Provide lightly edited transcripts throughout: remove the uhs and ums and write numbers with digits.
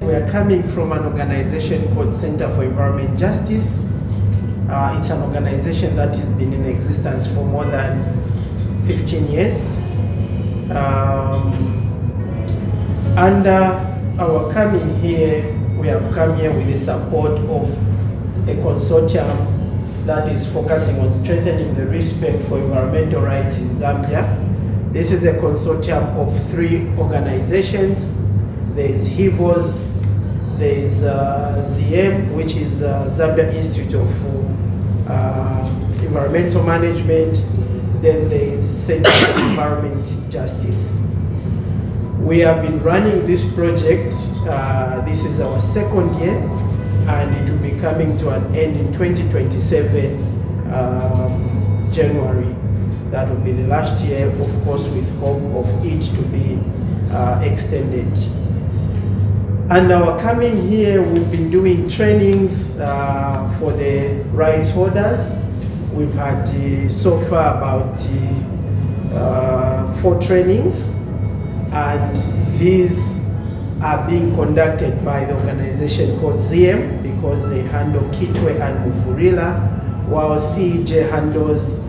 We are coming from an organization called Center for Environment Justice. It's an organization that has been in existence for more than 15 years. Under our coming here, we have come here with the support of a consortium that is focusing on strengthening the respect for environmental rights in Zambia. This is a consortium of 3 organizations. There is HIVOS, there is ZM, which is Zambia Institute of Environmental Management. Then there is Center for Environment Justice. We have been running this project. This is our 2nd year, and it will be coming to an end in 2027, January. That will be the last year, of course, with hope of it to be extended. And our coming here, we've been doing trainings for the rights holders. We've had so far about 4 trainings, and these are being conducted by the organization called ZM because they handle Kitwe and Mufurila, while CEJ handles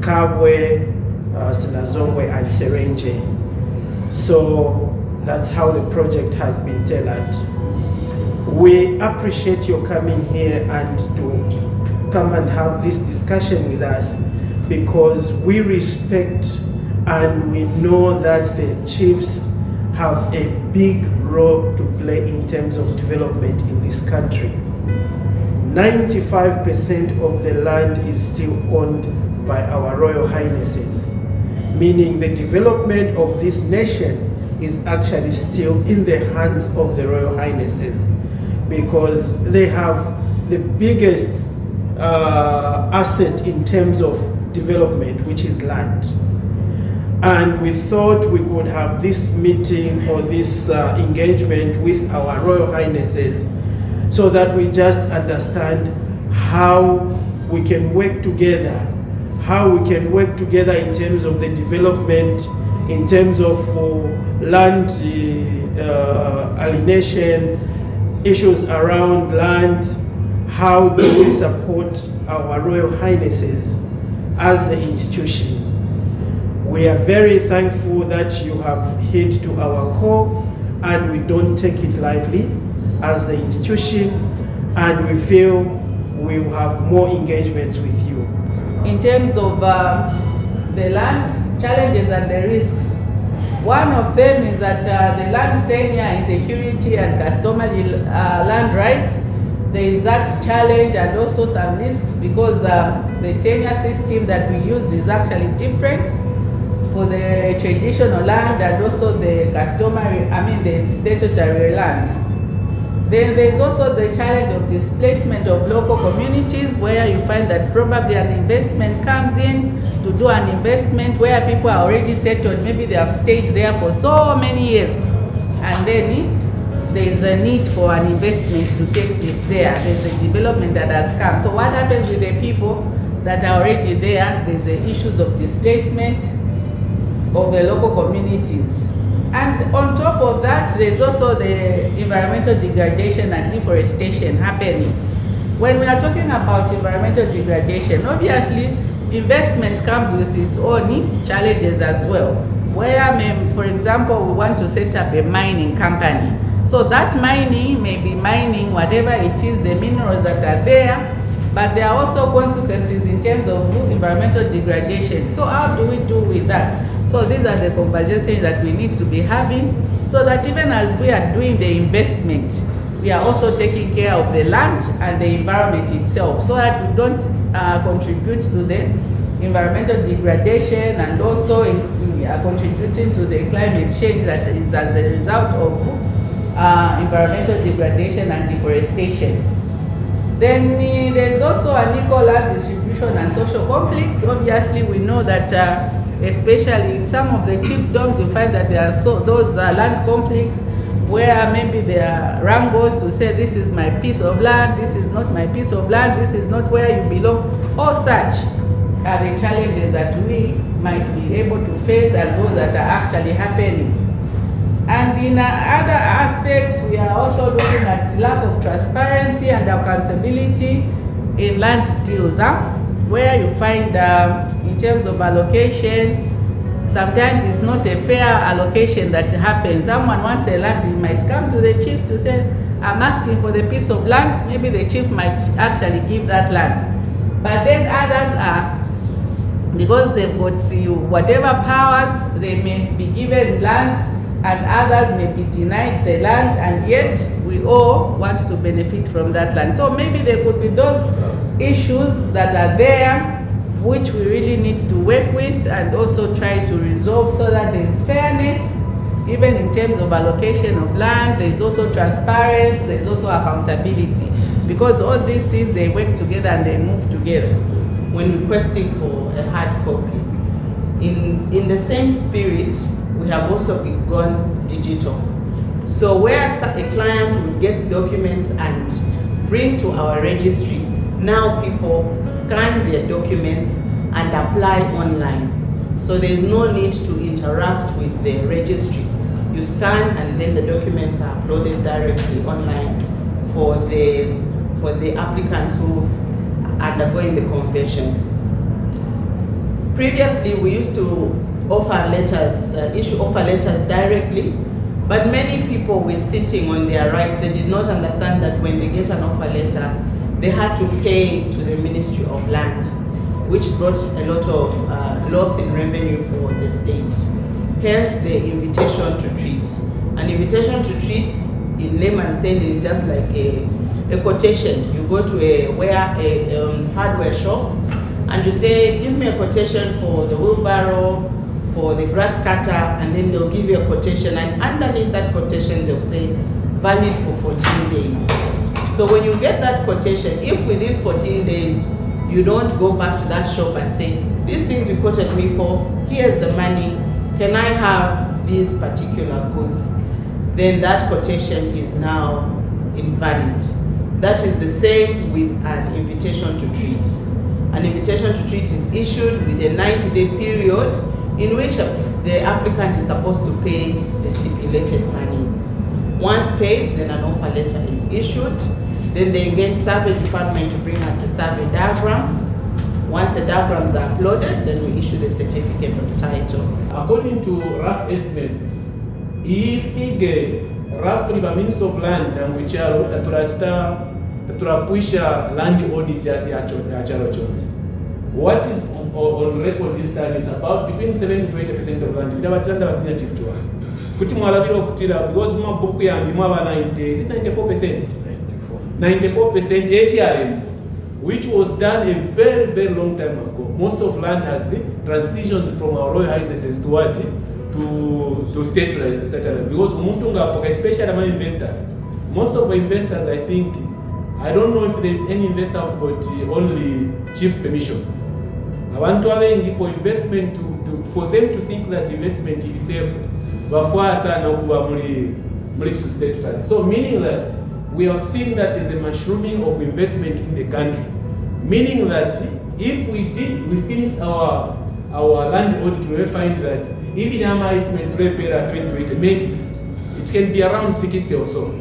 Kabwe, Sinazongwe and Serenje. So that's how the project has been tailored. We appreciate your coming here and to come and have this discussion with us, because we respect and we know that the chiefs have a big role to play in terms of development in this country. 95% of the land is still owned by our Royal Highnesses, meaning the development of this nation is actually still in the hands of the Royal Highnesses, because they have the biggest asset in terms of development, which is land. And we thought we could have this meeting or this engagement with our Royal Highnesses so that we just understand how we can work together, in terms of the development, in terms of land alienation, issues around land. How do we support our Royal Highnesses as the institution? We are very thankful that you have hit to our core, and we don't take it lightly as the institution, and we feel we will have more engagements with you. In terms of the land challenges and the risks, one of them is that the land tenure, insecurity and customary land rights. There is that challenge and also some risks because the tenure system that we use is actually different for the traditional land and also the customary, the statutory land. Then there's also the challenge of displacement of local communities, where you find that probably an investment comes in to do an investment where people are already settled, maybe they have stayed there for so many years, and then there's a need for an investment to take place there. There's a development that has come. So what happens with the people that are already there? There's the issues of displacement of the local communities. And on top of that, there's also the environmental degradation and deforestation happening. When we are talking about environmental degradation, obviously investment comes with its own challenges as well. Where, for example, we want to set up a mining company. So that mining may be mining whatever it is, the minerals that are there, but there are also consequences in terms of environmental degradation. So how do we do with that? So these are the conversations that we need to be having, so that even as we are doing the investment, we are also taking care of the land and the environment itself, so that we don't contribute to the environmental degradation, and also we are contributing to the climate change that is as a result of environmental degradation and deforestation. Then there's also unequal land distribution and social conflict. Obviously, we know that especially in some of the chiefdoms, you find that there are those land conflicts where maybe there are wrangles to say, this is my piece of land, this is not my piece of land, this is not where you belong. All such are the challenges that we might be able to face, and those that are actually happening. And in other aspects, we are also looking at lack of transparency and accountability in land deals, where you find in terms of allocation, sometimes it's not a fair allocation that happens. Someone wants a land, we might come to the chief to say, I'm asking for the piece of land. Maybe the chief might actually give that land. But then others are, because they've got whatever powers, they may be given land and others may be denied the land, and yet we all want to benefit from that land. So maybe there could be those issues that are there which we really need to work with and also try to resolve so that there's fairness, even in terms of allocation of land. There's also transparency, there's also accountability, because all these things, they work together and they move together. When requesting for a hard copy, in the same spirit, we have also gone digital. So where a client will get documents and bring to our registry, now people scan their documents and apply online. So there is no need to interact with the registry. You scan and then the documents are uploaded directly online for the applicants who are undergoing the conversion. Previously, we used to offer letters, issue offer letters directly, but many people were sitting on their rights. They did not understand that when they get an offer letter, they had to pay to the Ministry of Lands, which brought a lot of loss in revenue for the state. Hence the invitation to treat. An invitation to treat in layman's terms is just like a quotation. You go to a hardware shop and you say, give me a quotation for the wheelbarrow, for the grass cutter, and then they'll give you a quotation, and underneath that quotation they'll say valid for 14 days. So when you get that quotation, if within 14 days you don't go back to that shop and say, these things you quoted me for, here's the money, can I have these particular goods, then that quotation is now invalid. That is the same with an invitation to treat. An invitation to treat is issued with a 90-day period in which the applicant is supposed to pay the stipulated monies. Once paid, then an offer letter is issued. Then they engage survey department to bring us the survey diagrams. Once the diagrams are uploaded, then we issue the certificate of title. According to rough estimates, if we get roughly the Minister of Land and Wicharo that pusha land audit ya Charo Chonzi. What is on record this time is about between 70 to 80% of land. If never chanda wasina chief to one. Kuti mwalabiro kutila because mwa book ya mwa 90, is it 94%? 94% ATRM, which was done a very, very long time ago. Most of land has transitioned from our Royal Highnesses to what? To state land. Because umuntunga, especially among investors. Most of the investors, I don't know if there is any investor who got only chief's permission. I want to have for investment for them to think that investment is safe. So meaning that we have seen that there is a mushrooming of investment in the country. Meaning that if we finished our land audit, we will find that even our estimates to 7 to 8, maybe it can be around 60 or so.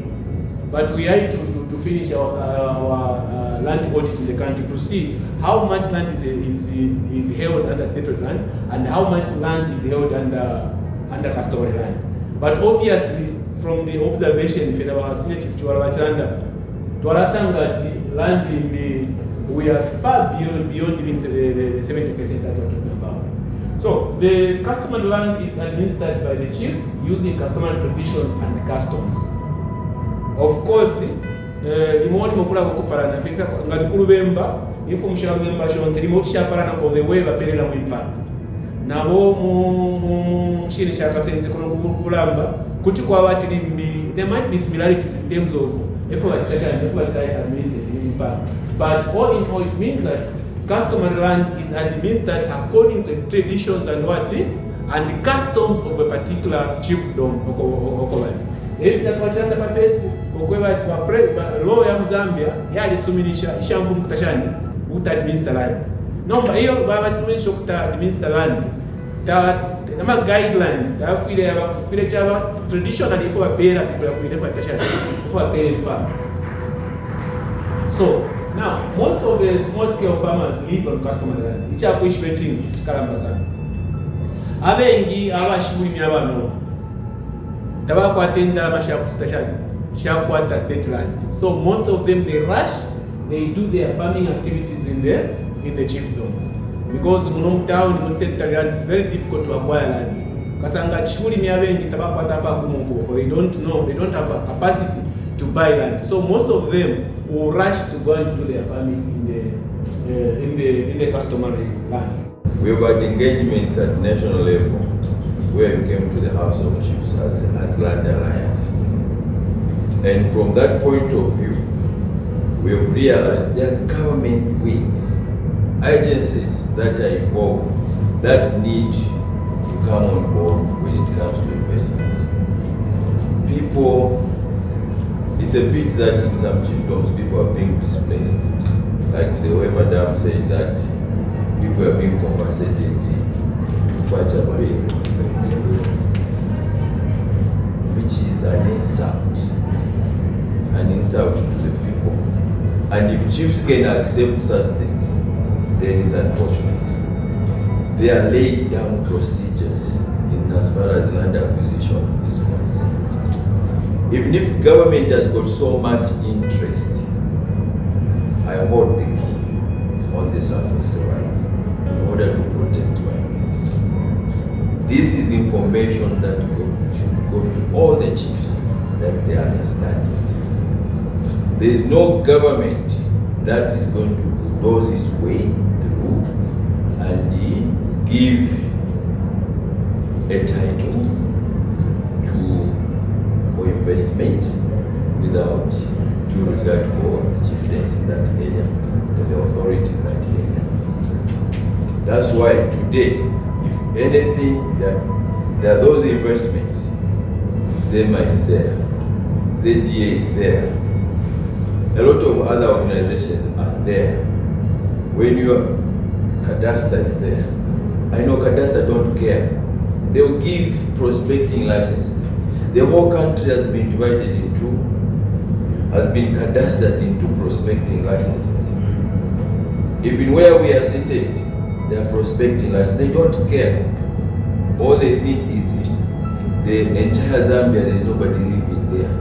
But we are to finish our land audit in the country to see how much land is held under state land and how much land is held under customary land. But obviously, from the observation, we are far beyond even the 70% that we're talking about. So the customary land is administered by the chiefs using customary traditions and customs. Of course, the morning mokula kuparana fika ngalikulu bemba information bemba shonse limotcha parana ko the way baperera mu impano nabo mu shini shaka sense kono kulamba kuti kwa watu limbi there might be similarities in terms of administered in impano, but all in all it means that customary land is administered according to the traditions and what and the customs of a particular chiefdom or if that wachanda pa Facebook okwewa twa law ya Zambia yali suminisha ishamfumu kutashani uta administer land nomba hiyo baba suminisha kuta administer land ta guidelines tafile chaba traditionally for bapera figura kuilefa kasha for bapera. So now most of the small scale farmers live on customer land. Ichapo ishweching chikalamba sana. Abengi abashibuli myabano tabakwatenda amashapu station shakwata state land. So most of them they rush, they do their farming activities in the chiefdoms. Because in town, in state land, it's very difficult to acquire land. Kasanga chibuli myabengi tabakwata hapa kumoko. They don't know, they don't have a capacity to buy land. So most of them will rush to go and do their farming in the customary land. We have had engagements at national level where you came to the House of Chiefs as Land Alliance. And from that point of view, we have realized there are government wings, agencies that are involved that need to come on board when it comes to investment. People, it's a bit that in some chiefdoms people are being displaced. Like the way Madam said that people are being compensated to quite a bit, which is an insult to the people. And if chiefs can accept such things, then it's unfortunate. They are laid down procedures in as far as land acquisition is concerned. Even if government has got so much interest, I hold the key on the surface rights in order to protect my land. This is information that should go to all the chiefs that they understand it. There is no government that is going to bulldoze its way through and give a title for investment without due regard for chieftains in that area and the authority in that area. That's why today, if anything, there are those investments. ZEMA is there, ZDA is there, a lot of other organizations are there. When your cadastre is there, I know cadastre don't care. They will give prospecting licenses. The whole country has been divided into, has been cadastered into prospecting licenses. Even where we are seated, they are prospecting licenses. They don't care. All they think is the entire Zambia, there is nobody living there.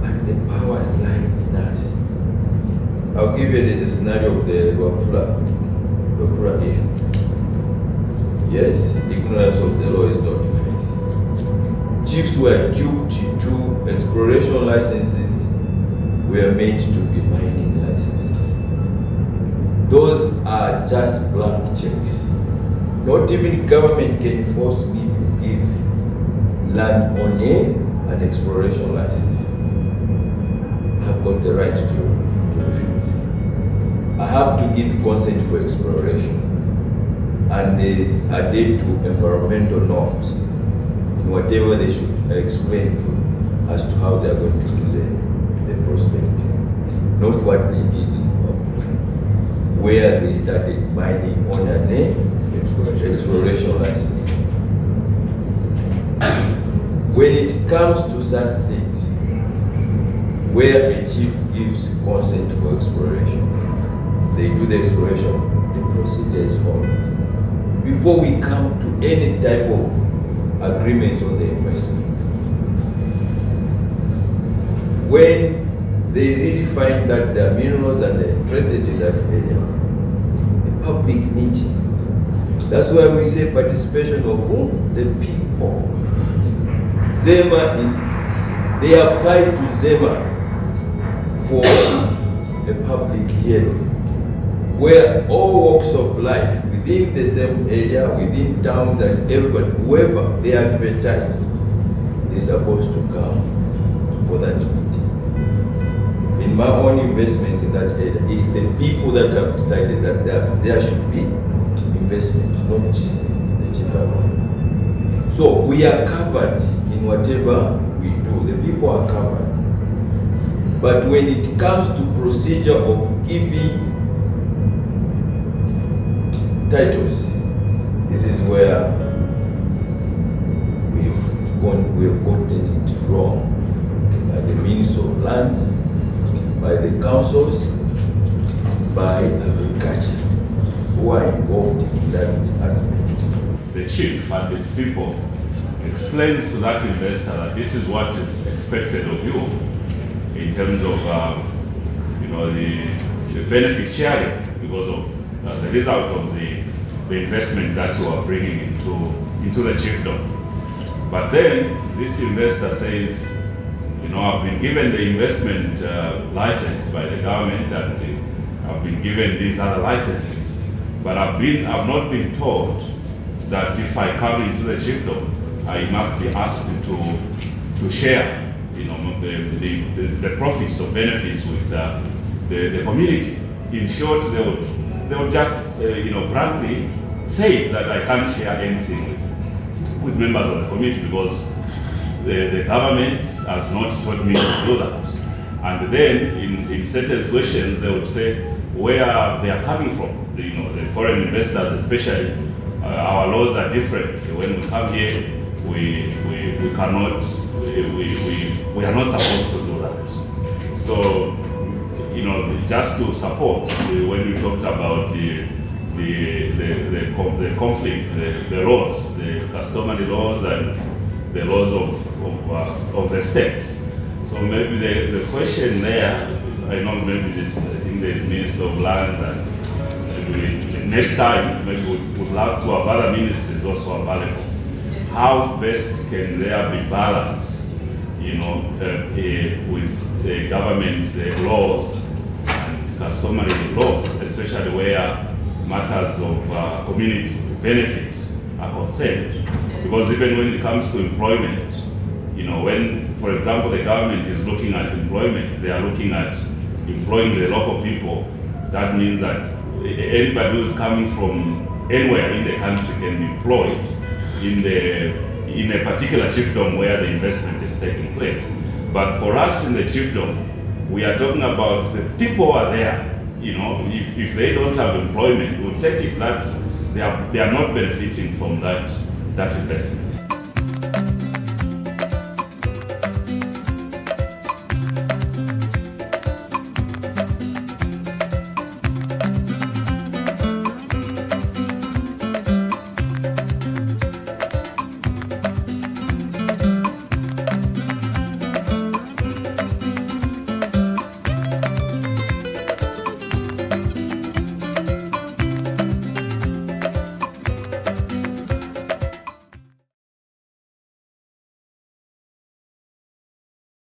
But the power is lying in us. I'll give you the scenario of the Wapura issue. Yes, ignorance of the law is not defense. Chiefs were duped to exploration licenses were meant to be mining licenses. Those are just blank checks. Not even government can force me to give land on an exploration license. I've got the right to refuse. I have to give consent for exploration, and they adhere to environmental norms in whatever they should explain to as to how they are going to do the prospecting, not what they did where they started mining on an exploration license. When it comes to such things, where a chief gives consent for exploration, they do the exploration, the procedure is followed. Before we come to any type of agreements on the investment, when they really find that there are minerals and they're interested in that area, a public meeting. That's why we say participation of whom? The people. ZEMA, they applied to ZEMA for a public hearing where all walks of life within the same area, within towns and everybody, whoever they advertise is supposed to come for that meeting. In my own investments in that area, it's the people that have decided that there should be investment, not the chief farmer. So we are covered in whatever we do. The people are covered. But when it comes to procedure of giving titles, this is where have gotten it wrong by the Ministry of Lands, by the councils, by agriculture, who are involved in that aspect. The chief and his people explains to that investor that this is what is expected of you in terms of the benefit sharing because of as a result of the investment that you are bringing into the chiefdom. But then this investor says, I've been given the investment license by the government and I've been given these other licenses, but I've not been told that if I come into the chiefdom, I must be asked to share, the profits or benefits with the community. In short, they would just, bluntly say it that I can't share anything with members of the community because the government has not taught me to do that. And then in certain situations, they would say where they are coming from. The foreign investors, especially, our laws are different. When we come here, we cannot, we are not supposed to do that. So, just to support when we talked about the conflicts, the laws, the customary laws and the laws of the state. So maybe the question there, I know maybe this in the Minister of Land and maybe next time maybe we would love to have other ministries also available. How best can there be balance, with the government laws and customary laws, especially where matters of community benefit are concerned? Because even when it comes to employment, when, for example, the government is looking at employment, they are looking at employing the local people. That means that anybody who is coming from anywhere in the country can be employed in a particular chiefdom where the investment is taking place. But for us in the chiefdom, we are talking about the people who are there. If they don't have employment, we'll take it that they are not benefiting from that investment.